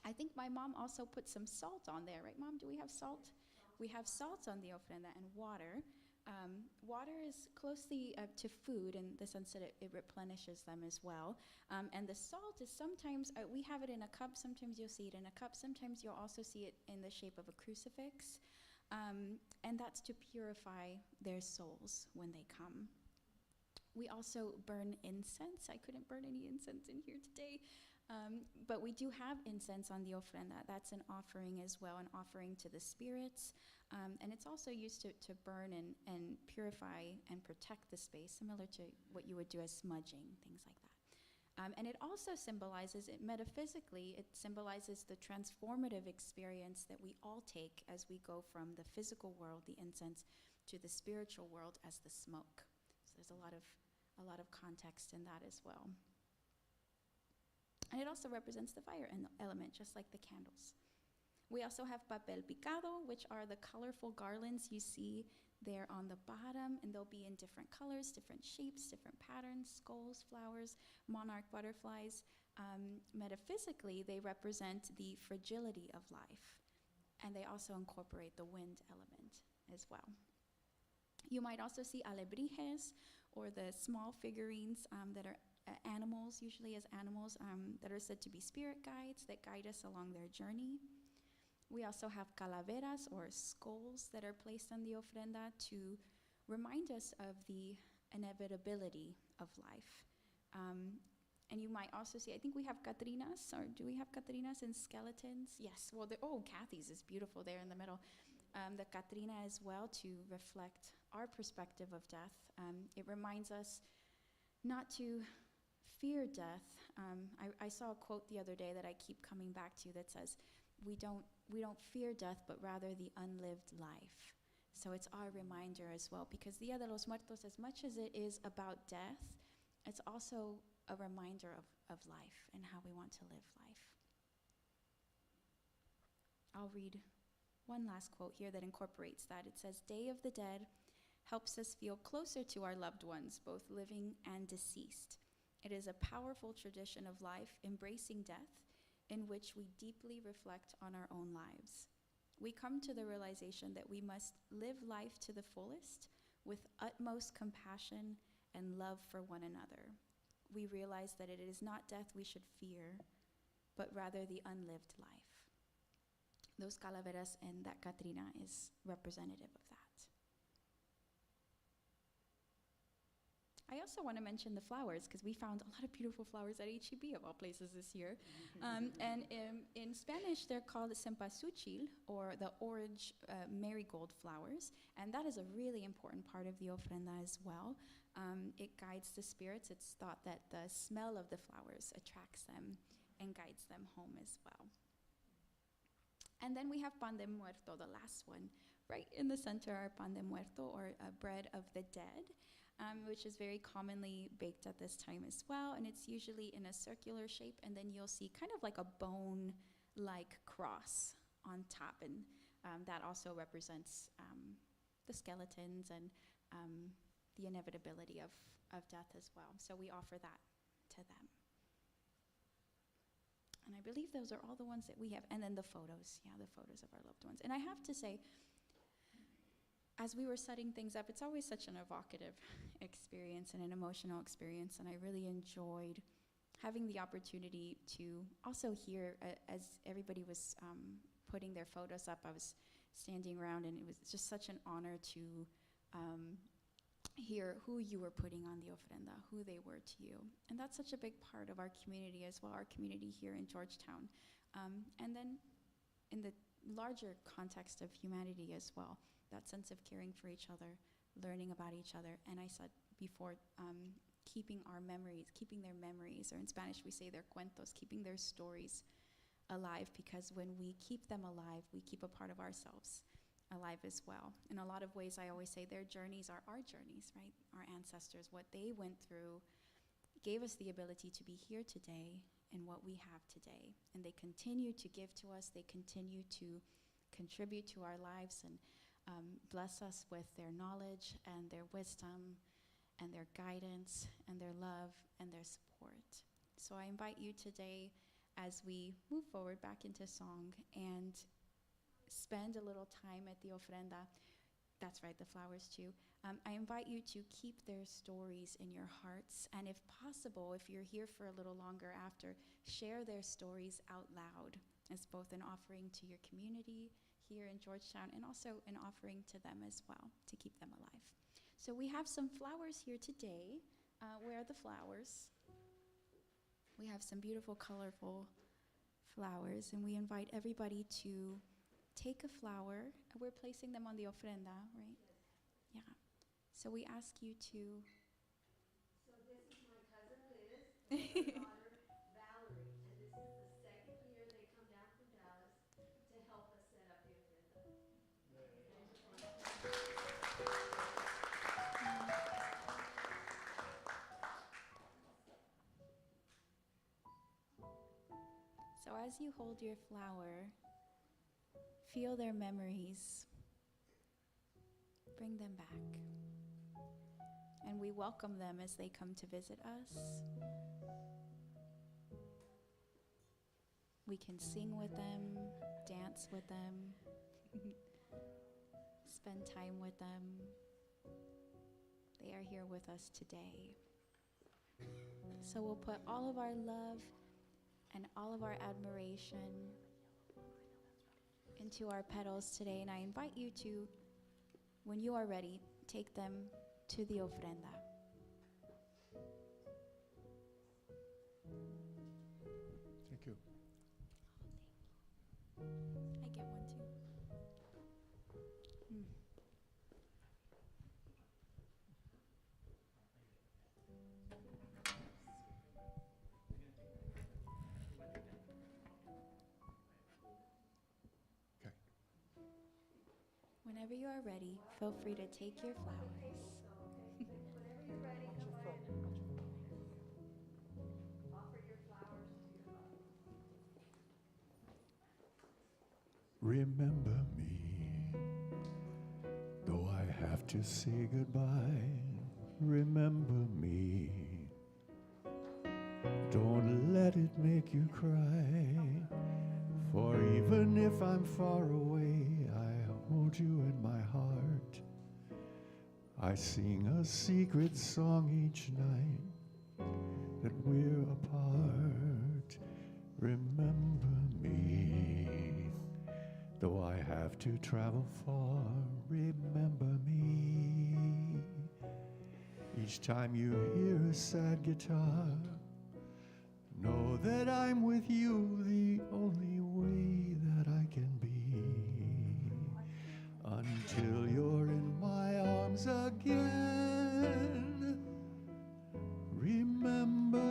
Speaker 10: I think my mom also put some salt on there, right, Mom? Do we have salt? We have salt on the ofrenda and water. Water is closely to food in the sense that it replenishes them as well. And the salt is sometimes, we have it in a cup, sometimes you'll see it in a cup, sometimes you'll also see it in the shape of a crucifix. And that's to purify their souls when they come. We also burn incense. I couldn't burn any incense in here today. But we do have incense on the ofrenda. That's an offering as well, an offering to the spirits. And it's also used to burn and purify and protect the space, similar to what you would do as smudging, things like that. And it also symbolizes, metaphysically, it symbolizes the transformative experience that we all take as we go from the physical world, the incense, to the spiritual world as the smoke. So there's a lot of context in that as well. And it also represents the fire element, just like the candles. We also have papel picado, which are the colorful garlands you see there on the bottom, and they'll be in different colors, different shapes, different patterns, skulls, flowers, monarch butterflies. Metaphysically, they represent the fragility of life, and they also incorporate the wind element as well. You might also see alebrijes, or the small figurines that are animals, usually as animals, that are said to be spirit guides that guide us along their journey. We also have calaveras, or skulls, that are placed on the ofrenda to remind us of the inevitability of life. And you might also see, I think we have Catrinas, or do we have Catrinas and skeletons? Yes, well, Kathy's is beautiful there in the middle. The Catrina as well, to reflect our perspective of death. It reminds us not to fear death. I saw a quote the other day that I keep coming back to that says, we don't fear death, but rather the unlived life. So it's our reminder as well, because Dia de los Muertos, as much as it is about death, it's also a reminder of life and how we want to live life. I'll read one last quote here that incorporates that. It says, "Day of the Dead helps us feel closer to our loved ones, both living and deceased. It is a powerful tradition of life, embracing death, in which we deeply reflect on our own lives. We come to the realization that we must live life to the fullest with utmost compassion and love for one another. We realize that it is not death we should fear, but rather the unlived life." Those calaveras and that Catrina is representative of that. I also want to mention the flowers, because we found a lot of beautiful flowers at HEB of all places this year. And in Spanish, they're called cempasúchil, or the orange marigold flowers. And that is a really important part of the ofrenda as well. It guides the spirits. It's thought that the smell of the flowers attracts them and guides them home as well. And then we have pan de muerto, the last one. Right in the center are pan de muerto, or bread of the dead, which is very commonly baked at this time as well. And it's usually in a circular shape, and then you'll see kind of like a bone-like cross on top. And that also represents the skeletons and the inevitability of death as well. So we offer that to them. And I believe those are all the ones that we have. And then the photos, the photos of our loved ones. And I have to say, as we were setting things up, it's always such an evocative experience and an emotional experience, and I really enjoyed having the opportunity to also hear, as everybody was putting their photos up, I was standing around, and it was just such an honor to hear who you were putting on the ofrenda, who they were to you. And that's such a big part of our community as well, our community here in Georgetown. And then in the larger context of humanity as well, that sense of caring for each other, learning about each other. And I said before, keeping our memories, keeping their memories, or in Spanish we say their cuentos, keeping their stories alive, because when we keep them alive, we keep a part of ourselves alive as well. In a lot of ways, I always say their journeys are our journeys, right? Our ancestors, what they went through gave us the ability to be here today and what we have today. And they continue to give to us, they continue to contribute to our lives and bless us with their knowledge and their wisdom and their guidance and their love and their support. So I invite you today, as we move forward back into song and spend a little time at the ofrenda, that's right, the flowers too. I invite you to keep their stories in your hearts, and if possible, if you're here for a little longer after, share their stories out loud as both an offering to your community here in Georgetown and also an offering to them as well to keep them alive. So we have some flowers here today. Where are the flowers? We have some beautiful, colorful flowers, and we invite everybody to take a flower. We're placing them on the ofrenda, right? Yeah. So we ask you to.
Speaker 3: So this is my cousin Liz and her daughter Valerie, and this is the second year they come down from Dallas to help us set up the ofrenda.
Speaker 10: So as you hold your flower, feel their memories. Bring them back. And we welcome them as they come to visit us. We can sing with them, dance with them, spend time with them. They are here with us today. So we'll put all of our love and all of our admiration into our petals today, and I invite you to, when you are ready, take them to the ofrenda.
Speaker 4: Thank you.
Speaker 10: I get one too.
Speaker 4: Okay.
Speaker 10: Whenever you are ready, feel free to take your flowers.
Speaker 3: Whenever you're ready, go ahead and offer your flowers to your love.
Speaker 7: Remember me, though I have to say goodbye. Remember me, don't let it make you cry. For even if I'm far away, I hold you in my heart. I sing a secret song each night that we're apart. Remember me, though I have to travel far. Remember me, each time you hear a sad guitar. Know that I'm with you the only way that I can be, until you're in my arms again. Remember me.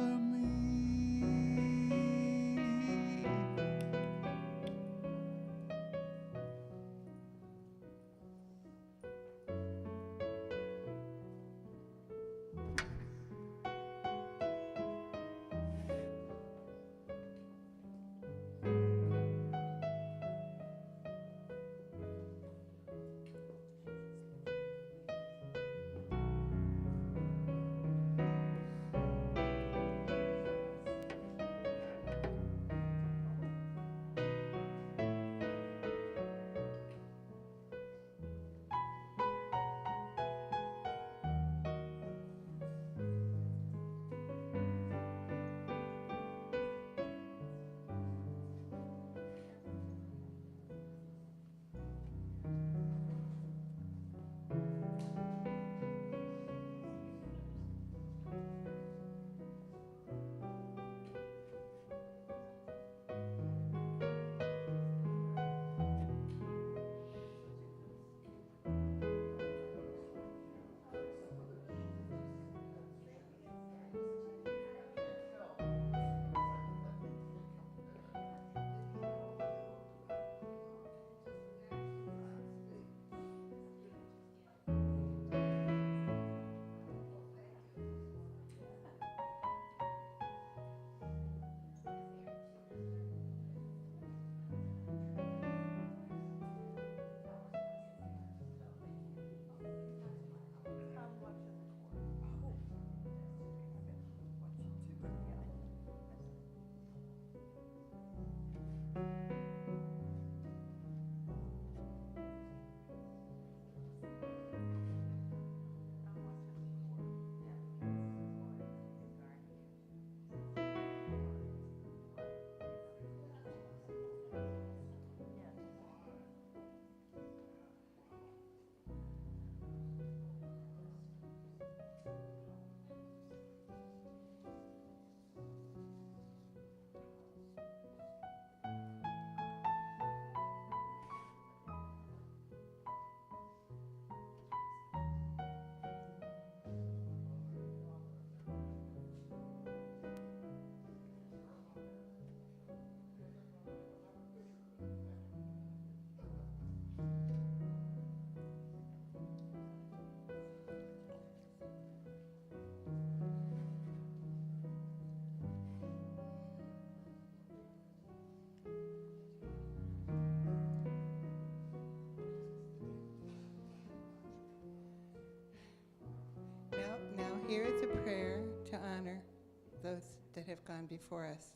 Speaker 9: before us.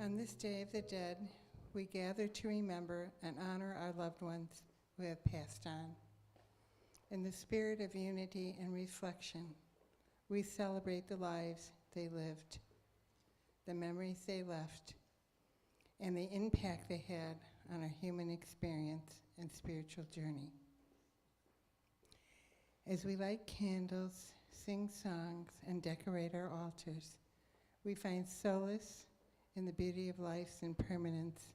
Speaker 9: On this Day of the Dead, we gather to remember and honor our loved ones who have passed on. In the spirit of unity and reflection, we celebrate the lives they lived, the memories they left, and the impact they had on our human experience and spiritual journey. As we light candles, sing songs, and decorate our altars, we find solace in the beauty of life's impermanence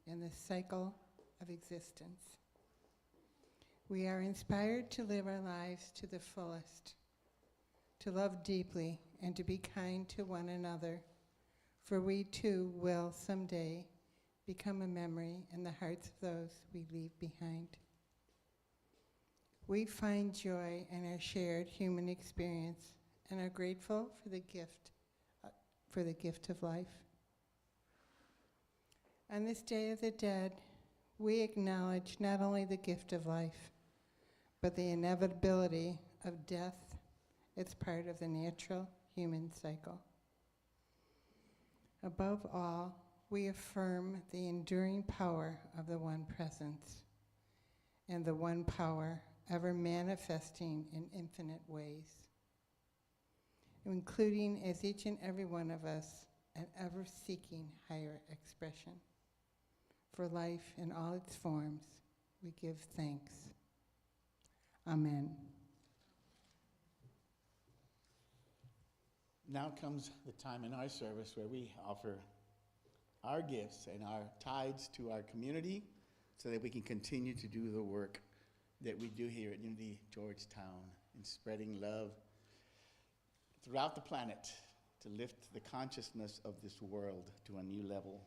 Speaker 9: and the cycle of existence. We are inspired to live our lives to the fullest, to love deeply, and to be kind to one another, for we too will someday become a memory in the hearts of those we leave behind. We find joy in our shared human experience and are grateful for the gift of life. On this Day of the Dead, we acknowledge not only the gift of life, but the inevitability of death. It's part of the natural human cycle. Above all, we affirm the enduring power of the One Presence and the One Power ever manifesting in infinite ways, including as each and every one of us an ever seeking higher expression. For life in all its forms, we give thanks. Amen.
Speaker 2: Now comes the time in our service where we offer our gifts and our tithes to our community so that we can continue to do the work that we do here at Unity Georgetown in spreading love throughout the planet to lift the consciousness of this world to a new level.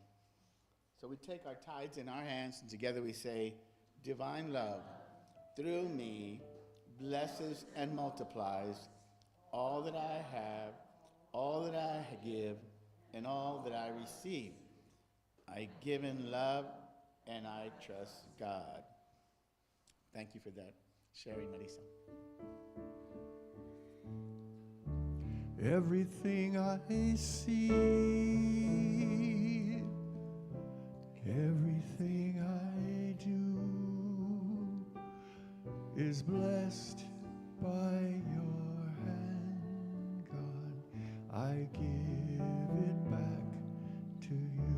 Speaker 2: So we take our tithes in our hands and together we say, divine love through me blesses and multiplies all that I have, all that I give, and all that I receive. I give in love and I trust God. Thank you for that sharing, Marisa.
Speaker 7: Everything I see, everything I do is blessed by your hand, God. I give it back to you.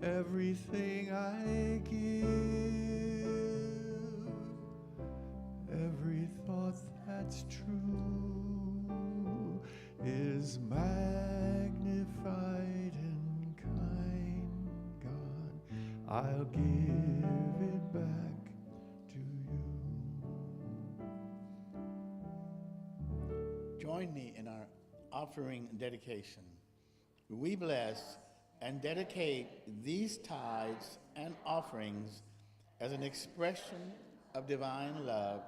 Speaker 7: Everything I give, every thought that's true is magnified and kind, God. I'll give it back to you.
Speaker 2: Join me in our offering and dedication. We bless and dedicate these tithes and offerings as an expression of divine love,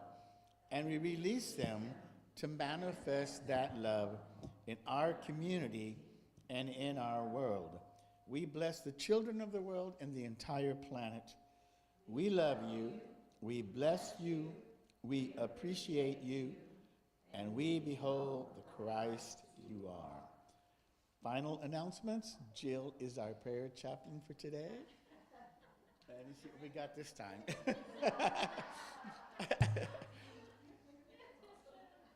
Speaker 2: and we release them to manifest that love in our community and in our world. We bless the children of the world and the entire planet. We love you, we bless you, we appreciate you, and we behold the Christ you are. Final announcements. Jill is our prayer chaplain for today. Let me see what we got this time.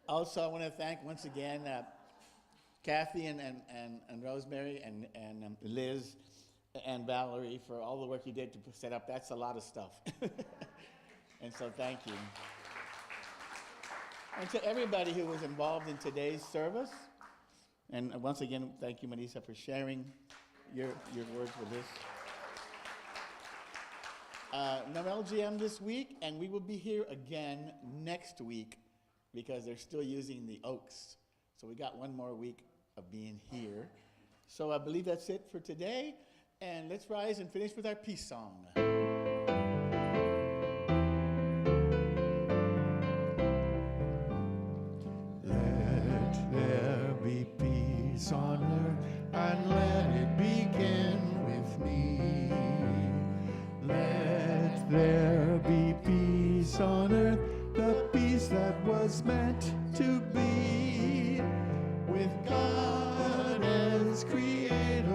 Speaker 2: Also, I want to thank once again Kathy and Rosemary and Liz and Valerie for all the work you did to set up. That's a lot of stuff. And so thank you. And to everybody who was involved in today's service. And once again, thank you, Marisa, for sharing your words with us. No LGM this week, and we will be here again next week because they're still using the Oaks. So we got one more week of being here. So I believe that's it for today. And let's rise and finish with our peace song.
Speaker 7: Let there be peace on earth, and let it begin with me. Let there be peace on earth, the peace that was meant to be. God as creator,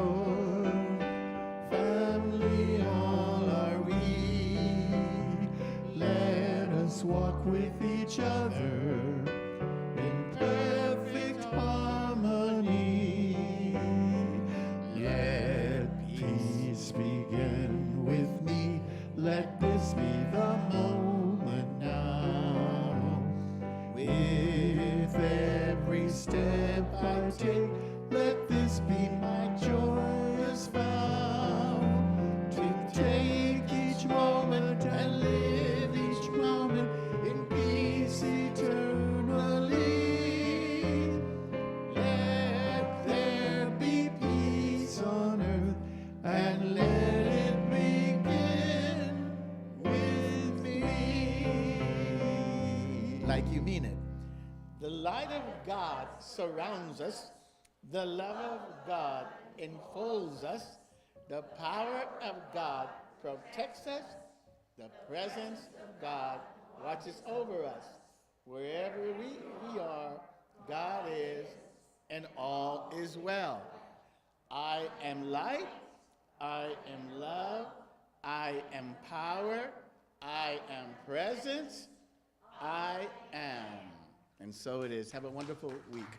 Speaker 7: family all are we. Let us walk with each other in perfect harmony. Let peace begin with me. Let this be the moment now. With every step I take, let this be my joyous vow. To take each moment and live each moment in peace eternally. Let there be peace on earth, and let it begin with me.
Speaker 2: Like you mean it. The light of God surrounds us. The love of God enfolds us. The power of God protects us. The presence of God watches over us. Wherever we are, God is, and all is well. I am light. I am love. I am power. I am presence. I am. And so it is. Have a wonderful week.